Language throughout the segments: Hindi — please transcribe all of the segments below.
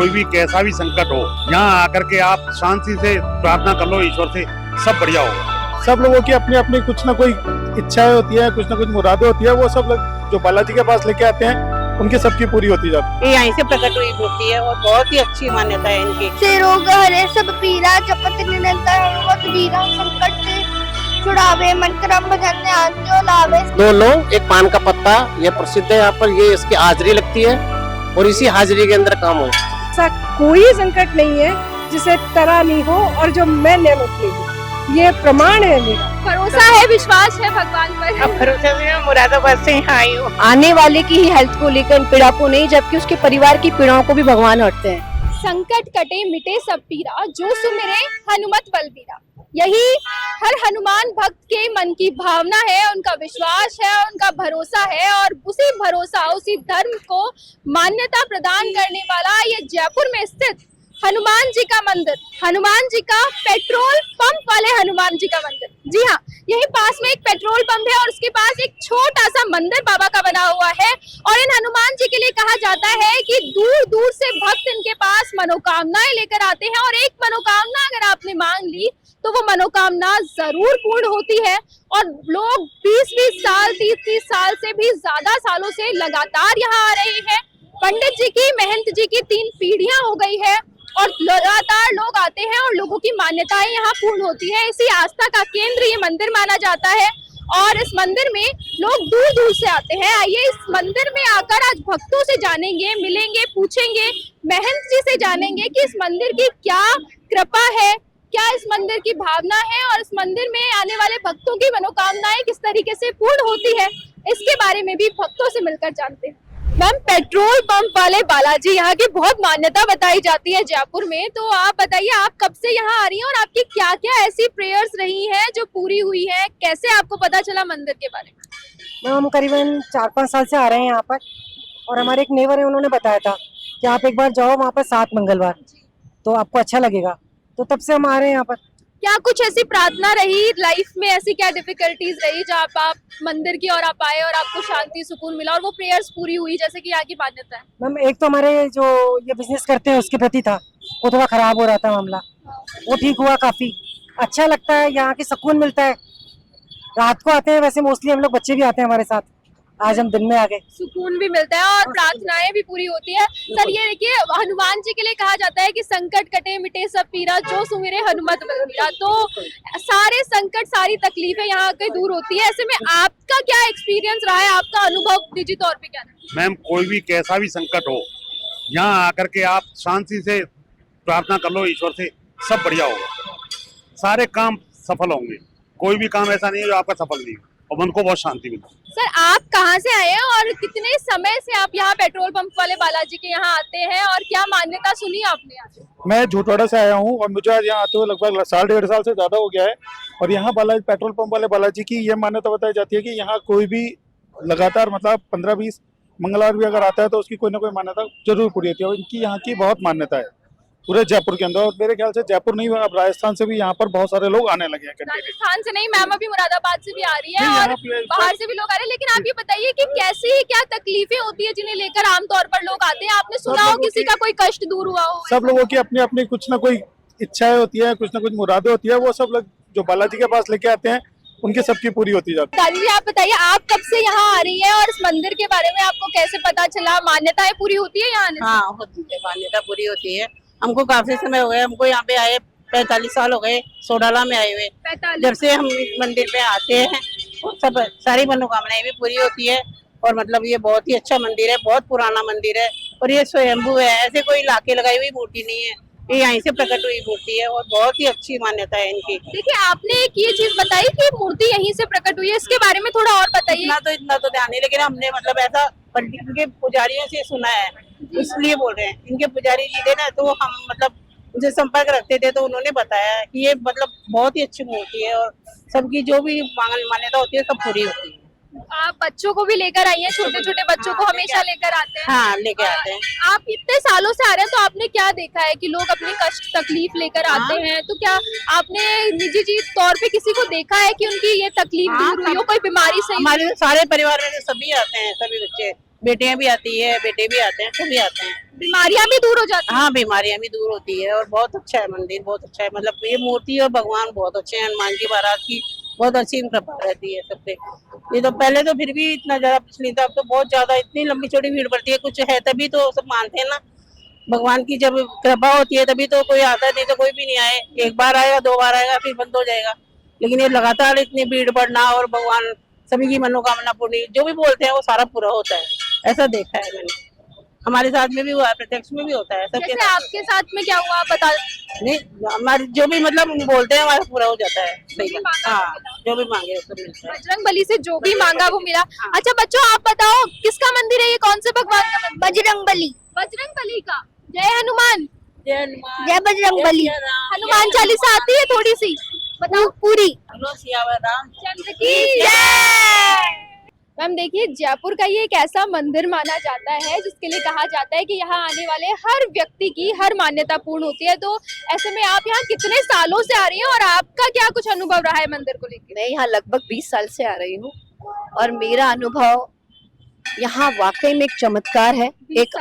कोई भी कैसा भी संकट हो, यहाँ आकर के आप शांति से प्रार्थना कर लो ईश्वर से, सब बढ़िया होगा। सब लोगों की अपनी अपनी कुछ ना कोई इच्छाएं होती है, कुछ ना कुछ मुरादें होती है, वो सब लोग जो बालाजी के पास लेके आते हैं उनकी सबकी पूरी होती जाती है। ये यहीं से प्रकट हुई मूर्ति है और बहुत ही अच्छी मान्यता है इनकी। से रोग हरे सब पीरा, जपत निरंतर हनुमत वीरा, संकट से छुड़ावे, मन क्रम भजन ध्यान जो लावे। दो लोग एक पान का पत्ता, ये प्रसिद्ध है यहाँ पर, ये इसकी हाजिरी लगती है और इसी हाजिरी के अंदर काम हो। ऐसा कोई संकट नहीं है जिसे तरा नहीं हो और जो मैं नियमित नहीं हूँ, ये प्रमाण है मेरा। भरोसा है, विश्वास है भगवान पर। अब भरोसा से मैं मुरादाबाद से यहाँ आई हूँ। आने वाले की ही हेल्थ को लेकर पीड़ा को नहीं, जबकि उसके परिवार की पीड़ाओं को भी भगवान हटते हैं। संकट कटे मिटे सब पीरा, जो सुमिरे हनुमत बलबीरा। यही हर हनुमान भक्त के मन की भावना है, उनका विश्वास है, उनका भरोसा है और उसी भरोसा, उसी धर्म को मान्यता प्रदान करने वाला ये जयपुर में स्थित हनुमान जी का मंदिर, हनुमान जी का पेट्रोल पंप वाले हनुमान जी का मंदिर। जी हाँ, यही पास में एक पेट्रोल पंप है और उसके पास एक छोटा सा मंदिर बाबा का बना हुआ है। और इन हनुमान जी के लिए कहा जाता है कि दूर दूर से भक्त इनके पास मनोकामनाएं लेकर आते हैं और एक मनोकामना अगर आपने मांग ली तो वो मनोकामना जरूर पूर्ण होती है। और लोग 20-20 साल, 30-30 साल से भी ज्यादा सालों से लगातार यहाँ आ रहे हैं। पंडित जी की, महंत जी की 3 पीढ़ियां हो गई है और लगातार लोग आते हैं और लोगों की मान्यताएं यहाँ पूर्ण होती है। इसी आस्था का केंद्र ये मंदिर माना जाता है और इस मंदिर में लोग दूर दूर से आते हैं। आइए इस मंदिर में आकर आज भक्तों से जानेंगे, मिलेंगे, पूछेंगे, महंत जी से जानेंगे कि इस मंदिर की क्या कृपा है, क्या इस मंदिर की भावना है और इस मंदिर में आने वाले भक्तों की मनोकामनाएं किस तरीके से पूर्ण होती है, इसके बारे में भी भक्तों से मिलकर जानते हैं। मैम, पेट्रोल पंप वाले बालाजी यहाँ की बहुत मान्यता बताई जाती है जयपुर में, तो आप बताइए आप कब से यहाँ आ रही हैं और आपकी क्या क्या ऐसी प्रेयर्स रही हैं जो पूरी हुई हैं, कैसे आपको पता चला मंदिर के बारे में? मैम, हम करीबन 4-5 साल से आ रहे हैं यहाँ पर और हमारे एक नेवर है, उन्होंने बताया था कि आप एक बार जाओ वहाँ पर 7 मंगलवार, तो आपको अच्छा लगेगा, तो तब से हम आ रहे हैं यहाँ पर। क्या कुछ ऐसी प्रार्थना रही लाइफ में, ऐसी क्या डिफिकल्टीज रही जहाँ आप मंदिर की ओर आप आए और आपको शांति सुकून मिला और वो प्रेयर्स पूरी हुई जैसे कि यहाँ की मान्यता है? मैम, एक तो हमारे जो ये बिजनेस करते हैं उसके प्रति था, वो थोड़ा खराब हो रहा था मामला, वो ठीक हुआ, काफी अच्छा लगता है, यहाँ की सुकून मिलता है। रात को आते हैं, वैसे मोस्टली हम लोग, बच्चे भी आते हैं हमारे साथ, आज हम दिन में आ गए। सुकून भी मिलता है और प्रार्थनाएं भी पूरी होती है। सर, ये देखिए, हनुमान जी के लिए कहा जाता है कि संकट कटे मिटे सब पीरा, जो सुमिरे हनुमत बलबीरा। तो सारे संकट, सारी तकलीफें यहाँ के दूर होती है। ऐसे में आपका क्या एक्सपीरियंस रहा है, आपका अनुभव निजी तौर पे क्या रहा? मैम, कोई भी कैसा भी संकट हो, यहाँ आकर के आप शांति से प्रार्थना कर लो ईश्वर से, सब बढ़िया होगा, सारे काम सफल होंगे। कोई भी काम ऐसा नहीं है जो आपका सफल नहीं हो और मन को बहुत शांति मिलती है। सर, आप कहाँ से आए हैं और कितने समय से आप यहाँ पेट्रोल पंप वाले बालाजी के यहाँ आते हैं और क्या मान्यता सुनी आपने आज? मैं झूठवाड़ा से आया हूँ और मुझे आज यहाँ आते हुए लगभग 1.5 साल से ज्यादा हो गया है। और यहाँ बालाजी, पेट्रोल पंप वाले बालाजी की ये मान्यता बताई जाती है कि यहाँ कोई भी लगातार मतलब 15-20 मंगलवार भी अगर आता है तो उसकी कोई ना कोई मान्यता जरूर पूरी होती है। और इनकी यहाँ की बहुत मान्यता है पूरे जयपुर के अंदर, और मेरे ख्याल से जयपुर नहीं, अब राजस्थान से भी यहाँ पर बहुत सारे लोग आने लगे हैं। राजस्थान से नहीं, मैम अभी मुरादाबाद से भी आ रही है और बाहर से भी लोग आ रहे हैं। लेकिन आप ये बताइए कि कैसी क्या तकलीफें होती है जिन्हें लेकर आमतौर पर लोग आते हैं? आपने सुना हो किसी का कोई कष्ट दूर हुआ हो? सब लोगों की अपनी अपनी कुछ ना कोई इच्छाएं होती है, कुछ ना कुछ मुरादें होती है, वो सब लोग जो बालाजी के पास लेके आते हैं उनकी सबकी पूरी होती जाती है। दादी जी, आप बताइए आप कब से यहाँ आ रही है और इस मंदिर के बारे में आपको कैसे पता चला? मान्यताएं पूरी होती है यहाँ? हाँ, होती है, मान्यता पूरी होती है। हमको काफी समय हो गया, हमको यहाँ पे आए 45 साल हो गए, सोडाला में आए हुए। 45? जब से हम मंदिर पे आते हैं सब सारी मनोकामनाएं भी पूरी होती है। और मतलब ये बहुत ही अच्छा मंदिर है, बहुत पुराना मंदिर है और ये स्वयंभू है, ऐसे कोई लाके लगाई हुई मूर्ति नहीं है, ये यहीं से प्रकट हुई मूर्ति है और बहुत ही अच्छी मान्यता है इनकी। देखिए, आपने एक ये चीज बताई कि मूर्ति यहीं से प्रकट हुई है, इसके बारे में थोड़ा और बताइए। इतना तो ध्यान नहीं, लेकिन हमने मतलब ऐसा पंडित के पुजारियों से सुना है, इसलिए बोल रहे हैं। इनके पुजारी जी थे ना, तो हम मतलब उनसे संपर्क रखते थे, तो उन्होंने बताया कि ये मतलब बहुत ही अच्छी मूर्ति है और सबकी जो भी मान्यता होती है सब पूरी होती है। आप बच्चों को भी लेकर आई हैं, छोटे छोटे बच्चों को हमेशा लेकर आते हैं? हाँ, लेकर आते हैं। आप इतने सालों से आ रहे हैं, तो आपने क्या देखा है कि लोग अपने कष्ट तकलीफ लेकर आते हैं? तो क्या आपने निजी जी तौर पे किसी को देखा है कि उनकी ये तकलीफ दूर हुई हो, कोई बीमारी से? हमारे सारे परिवार में सभी आते हैं, सभी बच्चे बेटियां भी आती है, बेटे भी आते हैं, सभी आते हैं। बीमारियां भी दूर हो जाती हाँ, बीमारियां भी दूर होती है और बहुत अच्छा है मंदिर, बहुत अच्छा है। मतलब ये मूर्ति और भगवान बहुत अच्छे हैं। हनुमान जी महाराज की बहुत अच्छी कृपा रहती है सबसे। ये तो पहले तो फिर भी इतना ज्यादा कुछ नहीं था, अब तो बहुत ज्यादा इतनी लंबी चौड़ी भीड़ पड़ती है। कुछ है तभी तो सब मानते हैं ना, भगवान की जब कृपा होती है तभी तो कोई आता है, नहीं तो कोई भी नहीं आए। एक बार आएगा, 2 बार आएगा, फिर बंद हो जाएगा। लेकिन ये लगातार इतनी भीड़ बढ़ना और भगवान सभी की मनोकामना पूरी, जो भी बोलते हैं वो सारा पूरा होता है, ऐसा देखा है मैंने। हमारे साथ में भी हुआ है, प्रत्यक्ष में भी होता है सबके जैसे साथ। आपके साथ में क्या हुआ आप बता। नहीं, हमारे जो भी मतलब बोलते हैं हमारा पूरा हो जाता है। सही भी बात। मांगा हाँ, वो मिला। जो भी मांगे वो सब मिलता है। बजरंग बली से जो भी मांगा वो मिला। अच्छा बच्चों आप बताओ किसका मंदिर है ये, कौन से भगवान का मंदिर? बजरंग बली। बजरंग बली का। जय हनुमान। जय हनुमान, जय बजरंग बली। हनुमान चालीसा आती है थोड़ी सी बताओ। पूरी। बोलो सियावर चंद्र की जय। मैम देखिए जयपुर का ये एक ऐसा मंदिर माना जाता है जिसके लिए कहा जाता है कि यहाँ आने वाले हर व्यक्ति की हर मान्यता पूर्ण होती है। तो ऐसे में आप यहाँ कितने सालों से आ रही हैं और आपका क्या कुछ अनुभव रहा है मंदिर को लेकर? मैं यहाँ लगभग 20 साल से आ रही हूँ और मेरा अनुभव यहाँ वाकई में एक चमत्कार है। एक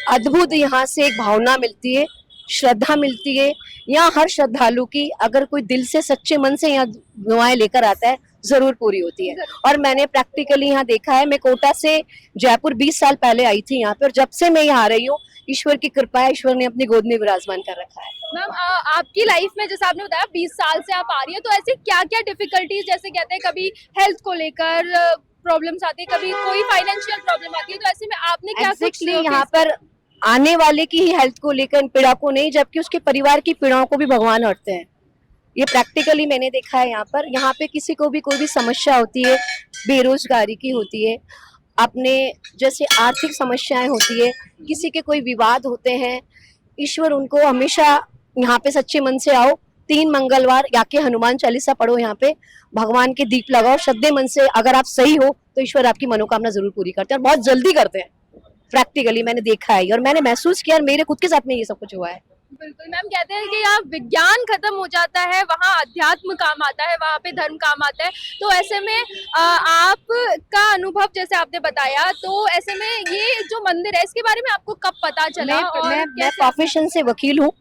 अद्भुत यहाँ से एक भावना मिलती है, श्रद्धा मिलती है। यहाँ हर श्रद्धालु की अगर कोई दिल से सच्चे मन से यहाँ दुआएं लेकर आता है जरूर पूरी होती है। और मैंने प्रैक्टिकली यहाँ देखा है। मैं कोटा से जयपुर 20 साल पहले आई थी यहाँ पे और जब से मैं यहाँ आ रही हूँ ईश्वर की कृपा है, ईश्वर ने अपनी गोद में विराजमान कर रखा है। मैम आपकी लाइफ में जैसे आपने बताया 20 साल से आप आ रही है, तो ऐसे क्या क्या डिफिकल्टीज, जैसे कहते हैं कभी हेल्थ को लेकर प्रॉब्लम्स आती है, कभी कोई फाइनेंशियल प्रॉब्लम आती है, तो ऐसे में आपने क्या कुछ यहाँ पर आने वाले की ही हेल्थ को लेकर पीड़ा को नहीं, जबकि उसके परिवार की पीड़ाओं को भी भगवान हटते हैं। ये प्रैक्टिकली मैंने देखा है। यहाँ पे किसी को भी कोई भी समस्या होती है, बेरोजगारी की होती है, अपने जैसे आर्थिक समस्याएं होती है, किसी के कोई विवाद होते हैं, ईश्वर उनको हमेशा यहाँ पे सच्चे मन से आओ, 3 मंगलवार जाके हनुमान चालीसा पढ़ो, यहाँ पे भगवान के दीप लगाओ, श्रद्धे मन से अगर आप सही हो तो ईश्वर आपकी मनोकामना जरूर पूरी करते हैं और बहुत जल्दी करते हैं। प्रैक्टिकली मैंने देखा है और मैंने महसूस किया और मेरे खुद के साथ में ये सब कुछ हुआ है। बिल्कुल मैम, कहते हैं कि यहाँ विज्ञान खत्म हो जाता है, वहाँ अध्यात्म काम आता है, वहाँ पे धर्म काम आता है। तो ऐसे में आपका अनुभव जैसे आपने बताया, तो ऐसे में ये जो मंदिर है इसके बारे में आपको कब पता चला? मैं प्रोफेशन से वकील हूँ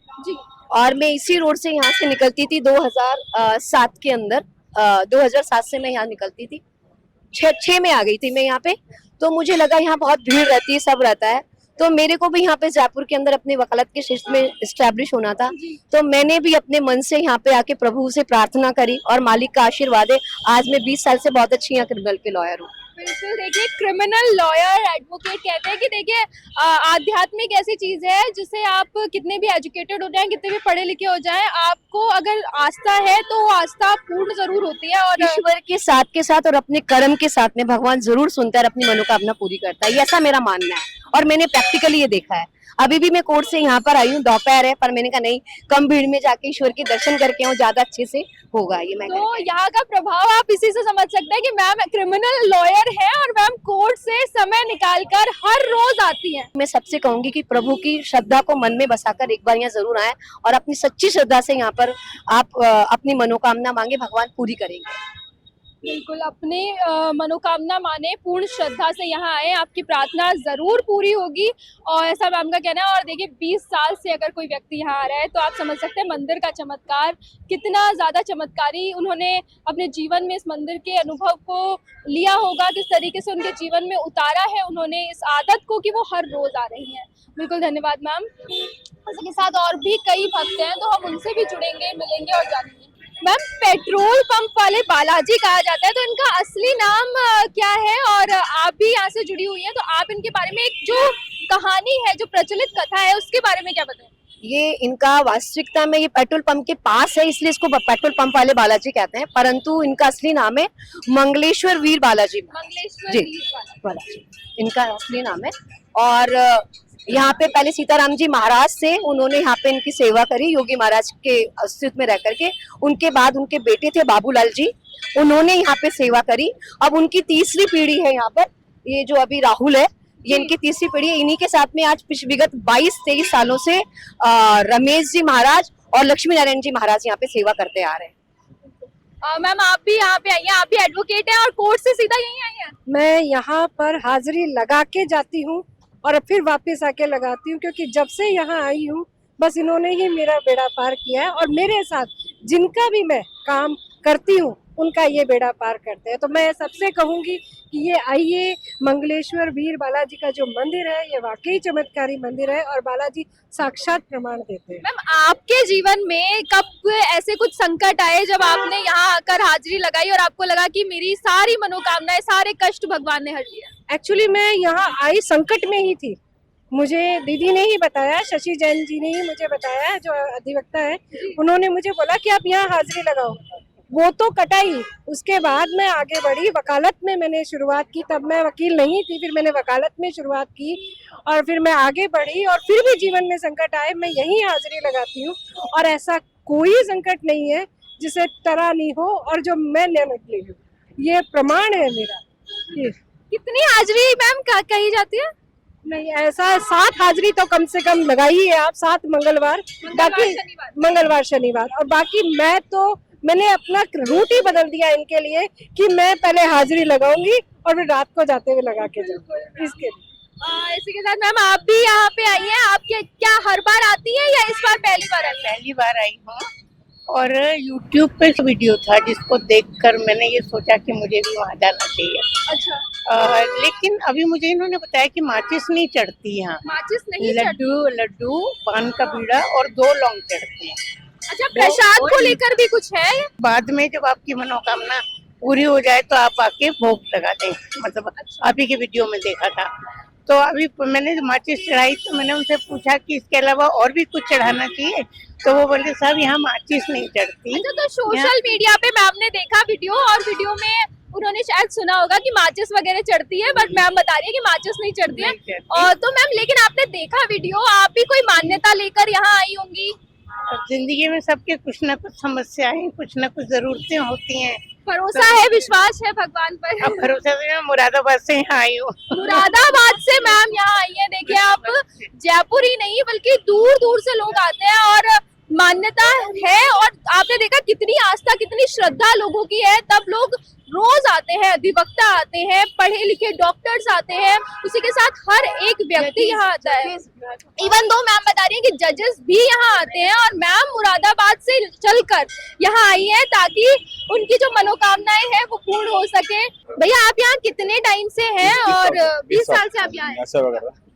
और मैं इसी रोड से यहाँ से निकलती थी 2007 के अंदर। 2007 से मैं यहाँ निकलती थी, 6 में आ गई थी मैं यहाँ पे। तो मुझे लगा यहाँ बहुत भीड़ रहती है, सब रहता है, तो मेरे को भी यहाँ पे जयपुर के अंदर अपनी वकालत के क्षेत्र में एस्टैब्लिश होना था। तो मैंने भी अपने मन से यहाँ पे आके प्रभु से प्रार्थना करी और मालिक का आशीर्वाद है, आज मैं 20 साल से बहुत अच्छी यहाँ क्रिमिनल के लॉयर हूँ। बिल्कुल, देखिए क्रिमिनल लॉयर एडवोकेट कहते हैं कि देखिए आध्यात्मिक ऐसी चीज है जिसे आप कितने भी एजुकेटेड हो जाएं, कितने भी पढ़े लिखे हो जाएं, आपको अगर आस्था है तो वो आस्था पूर्ण जरूर होती है और ईश्वर के साथ और अपने कर्म के साथ में भगवान जरूर सुनता है और अपनी मनोकामना पूरी करता है। ऐसा मेरा मानना है और मैंने प्रैक्टिकली ये देखा है। अभी भी मैं कोर्ट से यहाँ पर आई हूँ, दोपहर है, पर मैंने कहा नहीं, कम भीड़ में जाके ईश्वर के दर्शन करके आऊँ, ज्यादा अच्छे से होगा ये। मैं तो यहाँ का प्रभाव आप इसी से समझ सकते हैं कि मैम क्रिमिनल लॉयर है और मैम कोर्ट से समय निकालकर हर रोज आती हैं। मैं सबसे कहूंगी कि प्रभु की श्रद्धा को मन में बसाकर एक बार यहाँ जरूर आए और अपनी सच्ची श्रद्धा से यहाँ पर आप अपनी मनोकामना मांगे, भगवान पूरी करेंगे। बिल्कुल, अपने मनोकामना माने, पूर्ण श्रद्धा से यहाँ आए, आपकी प्रार्थना जरूर पूरी होगी और ऐसा मैम का कहना है। और देखिए 20 साल से अगर कोई व्यक्ति यहाँ आ रहा है तो आप समझ सकते हैं मंदिर का चमत्कार कितना ज्यादा चमत्कारी उन्होंने अपने जीवन में इस मंदिर के अनुभव को लिया होगा, किस तरीके से उनके जीवन में उतारा है उन्होंने इस आदत को कि वो हर रोज आ रही हैं। बिल्कुल धन्यवाद मैम। इसके साथ और भी कई भक्त हैं तो हम उनसे भी जुड़ेंगे, मिलेंगे और जानेंगे। मैम पेट्रोल पंप वाले बालाजी कहा जाता है, तो इनका असली नाम क्या है? और आप भी यहाँ से जुड़ी हुई हैं, तो आप इनके बारे में एक जो कहानी है, जो प्रचलित कथा है, उसके बारे में क्या बताएं? ये इनका वास्तविकता में ये पेट्रोल पंप के पास है, इसलिए इसको पेट्रोल पंप वाले बालाजी कहते हैं, परंतु इनका असली नाम है मंगलेश्वर वीर बालाजी। मंगलेश्वर जी, वीर बालाजी इनका असली नाम है। और यहाँ पे पहले सीताराम जी महाराज से उन्होंने यहाँ पे इनकी सेवा करी, योगी महाराज के अस्तित्व में रह करके। उनके बाद उनके बेटे थे बाबूलाल जी, उन्होंने यहाँ पे सेवा करी। अब उनकी तीसरी पीढ़ी है यहाँ पर, ये जो अभी राहुल है, ये इनकी तीसरी पीढ़ी है। इन्हीं के साथ में आज विगत 22-23 सालों से रमेश जी महाराज और लक्ष्मी नारायण जी महाराज यहाँ पे सेवा करते आ रहे हैं। मैम आप भी यहाँ पे आई हैं, आप भी एडवोकेट हैं और कोर्ट से सीधा यहीं आई हैं? मैं यहाँ पर हाजिरी लगा के जाती हूँ और फिर वापस आके लगाती हूँ, क्योंकि जब से यहाँ आई हूँ बस इन्होंने ही मेरा बेड़ा पार किया है और मेरे साथ जिनका भी मैं काम करती हूँ उनका ये बेड़ा पार करते हैं। तो मैं सबसे कहूँगी कि ये आइए, मंगलेश्वर वीर बालाजी का जो मंदिर है ये वाकई चमत्कारी मंदिर है और बालाजी साक्षात प्रमाण देते हैं। मैम आपके जीवन में कब ऐसे कुछ संकट आए जब आपने यहाँ आकर हाजिरी लगाई और आपको लगा कि मेरी सारी मनोकामनाएं, सारे कष्ट भगवान ने हर लिया? एक्चुअली मैं यहाँ आई संकट में ही थी, मुझे दीदी ने ही बताया, शशि जैन जी ने ही मुझे बताया, जो अधिवक्ता है, उन्होंने मुझे बोला कि आप यहाँ हाजिरी लगाओ। वो तो कटाई, उसके बाद मैं आगे बढ़ी, वकालत में मैंने शुरुआत की, तब मैं वकील नहीं थी, फिर मैंने वकालत में शुरुआत की और फिर मैं आगे बढ़ी और फिर भी जीवन में संकट आए मैं यहीं हाजिरी लगाती हूँ और ऐसा कोई संकट नहीं है जिसे टरा नहीं हो और जो मैं न निकली हूँ, ये प्रमाण है मेरा। ये कितनी हाजिरी मैम कही जाती है? नहीं, ऐसा 7 हाजिरी तो कम से कम लगाई है आप, 7 मंगलवार, बाकी मंगलवार शनिवार, और बाकी मैंने अपना रूट ही बदल दिया इनके लिए कि मैं पहले हाजिरी लगाऊंगी और फिर रात को जाते हुए लगा के जाऊंगी इसके लिए। इसी के साथ मैम आप भी यहाँ पे आई हैं, आप क्या हर बार आती हैं या इस बार पहली बार आई? पहली बार आई हूँ और YouTube पे वीडियो था जिसको देखकर मैंने ये सोचा कि मुझे भी वहाँ जाना चाहिए। अच्छा। लेकिन अभी मुझे इन्होंने बताया कि माचिस नहीं चढ़ती यहाँ, माचिस नहीं लड्डू पान का बीड़ा और 2 लौंग चढ़ते हैं। अच्छा, प्रसाद को लेकर भी कुछ है? बाद में जब आपकी मनोकामना पूरी हो जाए तो आप आके भोग लगा दें, मतलब आप ही के वीडियो में देखा था। तो अभी मैंने माचिस चढ़ाई तो मैंने उनसे पूछा कि इसके अलावा और भी कुछ चढ़ाना चाहिए, तो वो बोले साहब यहाँ माचिस नहीं चढ़ती। अच्छा, तो सोशल मीडिया पे मैम ने देखा वीडियो और वीडियो में उन्होंने शायद सुना होगा कि माचिस वगैरह चढ़ती है, बट मैम बता रही है कि माचिस नहीं चढ़ती है। और तो मैम लेकिन आपने देखा वीडियो, आप भी कोई मान्यता लेकर यहाँ आई होंगी? जिंदगी में सबके कुछ न कुछ समस्याएं, कुछ न कुछ जरूरतें होती हैं। भरोसा है, विश्वास है भगवान पर? अब भरोसा से मैं मुरादाबाद से यहाँ आई हूँ। मुरादाबाद से मैम यहाँ आई है। देखिए आप, जयपुर ही नहीं बल्कि दूर दूर से लोग आते हैं और मान्यता है, और आपने देखा कितनी आस्था, कितनी श्रद्धा लोगों की है, तब लोग रोज आते हैं, अधिवक्ता आते हैं, पढ़े लिखे डॉक्टर्स आते हैं, उसी के साथ हर एक व्यक्ति यहाँ आता है। इवन दो मैम बता रही हैं कि जजेस भी यहाँ आते हैं, और मैम मुरादाबाद से चलकर यहाँ आई है ताकि उनकी जो मनोकामनाएं हैं वो पूर्ण हो सके। भैया आप यहाँ कितने टाइम से हैं? और 20 साल से आप यहाँ हैं?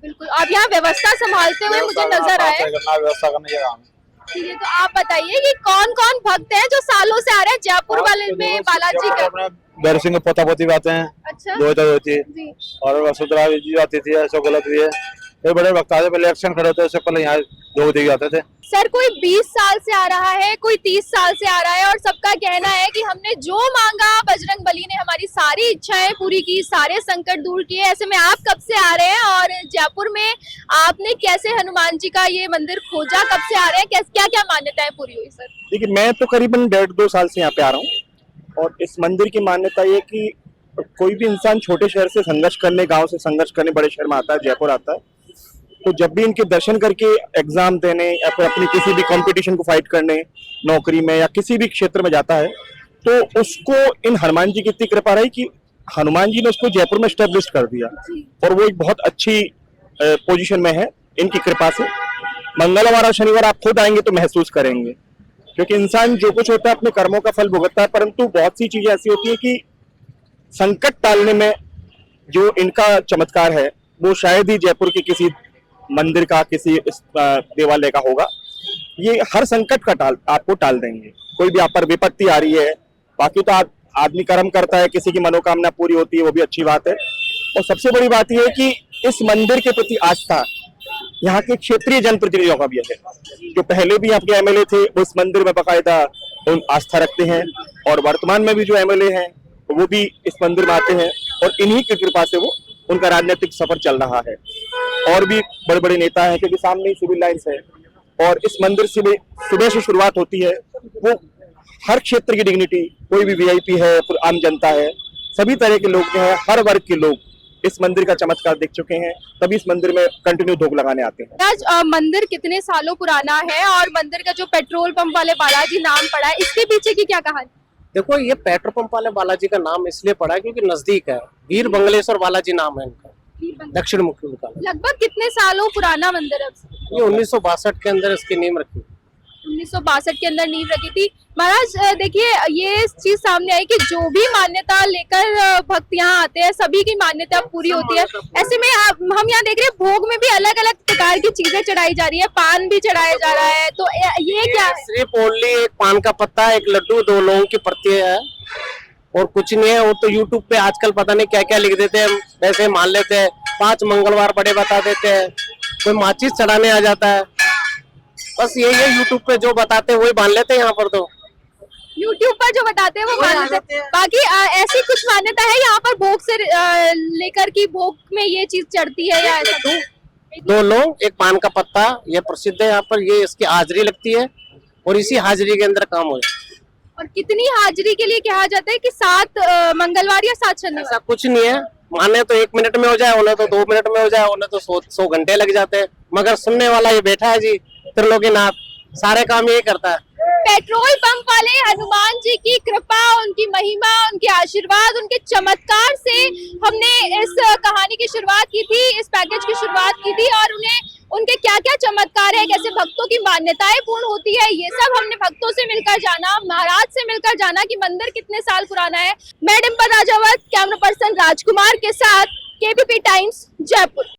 बिल्कुल, आप यहाँ व्यवस्था संभालते हुए मुझे नजर आए। व्यवस्था करने के काम। ठीक है, तो आप बताइए कि कौन कौन भक्त हैं जो सालों से आ रहे हैं जयपुर वाले में बालाजी का? गौरी सिंह पोता पोती भी आते हैं, अच्छा होती है, और वसुंधरा जी आती थी, अशोक गहलोत भी है, फिर बड़े वक्त आते, पहले इलेक्शन खड़े होते, उससे पहले यहाँ द्रौपदी आते थे। सर, कोई 20 साल से आ रहा है, कोई 30 साल से आ रहा है, और सबका कहना है कि हमने जो मांगा बजरंग बली ने हमारी सारी इच्छाएं पूरी की, सारे संकट दूर किए। ऐसे में आप कब से आ रहे हैं और जयपुर में आपने कैसे हनुमान जी का ये मंदिर खोजा, कब से आ रहे हैं, क्या क्या मान्यताएं पूरी हुई? सर देखिए, मैं तो करीबन 1.5-2 साल से यहाँ पे आ रहा हूँ, और इस मंदिर की मान्यता ये कि कोई भी इंसान छोटे शहर से संघर्ष करने, गांव से संघर्ष करने बड़े शहर में आता है, जयपुर आता है, तो जब भी इनके दर्शन करके एग्जाम देने या फिर अपनी किसी भी कंपटीशन को फाइट करने, नौकरी में या किसी भी क्षेत्र में जाता है, तो उसको इन हनुमान जी की इतनी कृपा रही कि हनुमान जी ने उसको जयपुर में एस्टेब्लिश कर दिया, और वो एक बहुत अच्छी पोजीशन में है इनकी कृपा से। मंगलवार और शनिवार आप खुद आएंगे तो महसूस करेंगे, क्योंकि इंसान जो कुछ होता है अपने कर्मों का फल भुगतता है, परंतु बहुत सी चीजें ऐसी होती है कि संकट टालने में जो इनका चमत्कार है वो शायद ही जयपुर के किसी मंदिर का, किसी देवालय का होगा। ये हर संकट का आपको टाल देंगे। कोई भी आप पर विपत्ति आ रही है, बाकी तो आदमी कर्म करता है, किसी की मनोकामना पूरी होती है, वो भी अच्छी बात है। और सबसे बड़ी बात यह है कि इस मंदिर के प्रति आस्था यहाँ के क्षेत्रीय जनप्रतिनिधियों का भी है, जो पहले भी आपके एमएलए थे वो इस मंदिर में बाकायदा आस्था रखते हैं, और वर्तमान में भी जो एमएलए हैं वो भी इस मंदिर में आते हैं, और इन्हीं की कृपा से वो उनका राजनीतिक सफर चल रहा है। और भी बड़े बड़े नेता हैं, क्योंकि सामने ही सिविल लाइंस है, और इस मंदिर से सुबह से शुरुआत होती है। वो हर क्षेत्र की डिग्निटी, कोई भी वीआईपी है, फिर आम जनता है, सभी तरह के लोग जो है, हर वर्ग के लोग इस मंदिर का चमत्कार देख चुके हैं, तभी इस मंदिर में कंटिन्यू धूप लगाने आते हैं। आज मंदिर कितने सालों पुराना है, और मंदिर का जो पेट्रोल पंप वाले बालाजी नाम पड़ा है, इसके पीछे की क्या कहानी? देखो ये पेट्रोल पंप वाले बालाजी का नाम इसलिए पड़ा है क्योंकि नजदीक है, वीर बंगलेश्वर बालाजी नाम है इनका, दक्षिण मुखी का। लगभग कितने सालों पुराना मंदिर है? ये 1962 के अंदर इसकी नींव रखी। 1962 के अंदर नींव रखी थी। महाराज देखिए ये चीज सामने आई कि जो भी मान्यता लेकर भक्त यहाँ आते हैं सभी की मान्यता पूरी होती है। ऐसे में हम यहाँ देख रहे हैं भोग में भी अलग अलग प्रकार की चीजें चढ़ाई जा रही है, पान भी चढ़ाया जा रहा है, तो ये क्या है? सिर्फ ओनली एक पान का पत्ता, एक लड्डू, 2 लोगों की प्रति है और कुछ नहीं है। वो तो यूट्यूब पे आजकल पता नहीं क्या क्या लिख देते हैं, वैसे मान लेते हैं। 5 मंगलवार बड़े बता देते हैं, कोई माचिस चढ़ाने आ जाता है, बस यही है। यूट्यूब पे जो बताते हैं वही मान लेते हैं यहाँ पर। तो यूट्यूब पर जो बताते हैं वो मान लेते हैं। बाकी ऐसी कुछ मान्यता है यहाँ पर भोग से लेकर की भोग में ये चीज चढ़ती है या ऐसा? 2 लोग, एक पान का पत्ता, ये प्रसिद्ध है यहाँ पर। ये इसकी हाजिरी लगती है और इसी हाजिरी के अंदर काम हो। और कितनी हाजिरी के लिए कहा जाता है कि 7 मंगलवार या 7 शनिवार? ऐसा कुछ नहीं है, माने तो 1 मिनट में हो जाए, उन्हें तो 2 मिनट में हो जाए, उन्हें तो 100 घंटे लग जाते हैं। मगर सुनने वाला ये बैठा है जी त्रिलोकीनाथ, सारे काम यही करता है। पेट्रोल पंप वाले हनुमान जी की कृपा, उनकी महिमा, उनके आशीर्वाद, उनके चमत्कार से हमने इस कहानी की शुरुआत की थी, इस पैकेज की शुरुआत की थी। और उनके क्या क्या चमत्कार है, कैसे भक्तों की मान्यताएं पूर्ण होती है, ये सब हमने भक्तों से मिलकर जाना, महाराज से मिलकर जाना कि मंदिर कितने साल पुराना है। मैं डिम्पल राजावत, कैमरा पर्सन राजकुमार के साथ, केबीपी टाइम्स, जयपुर।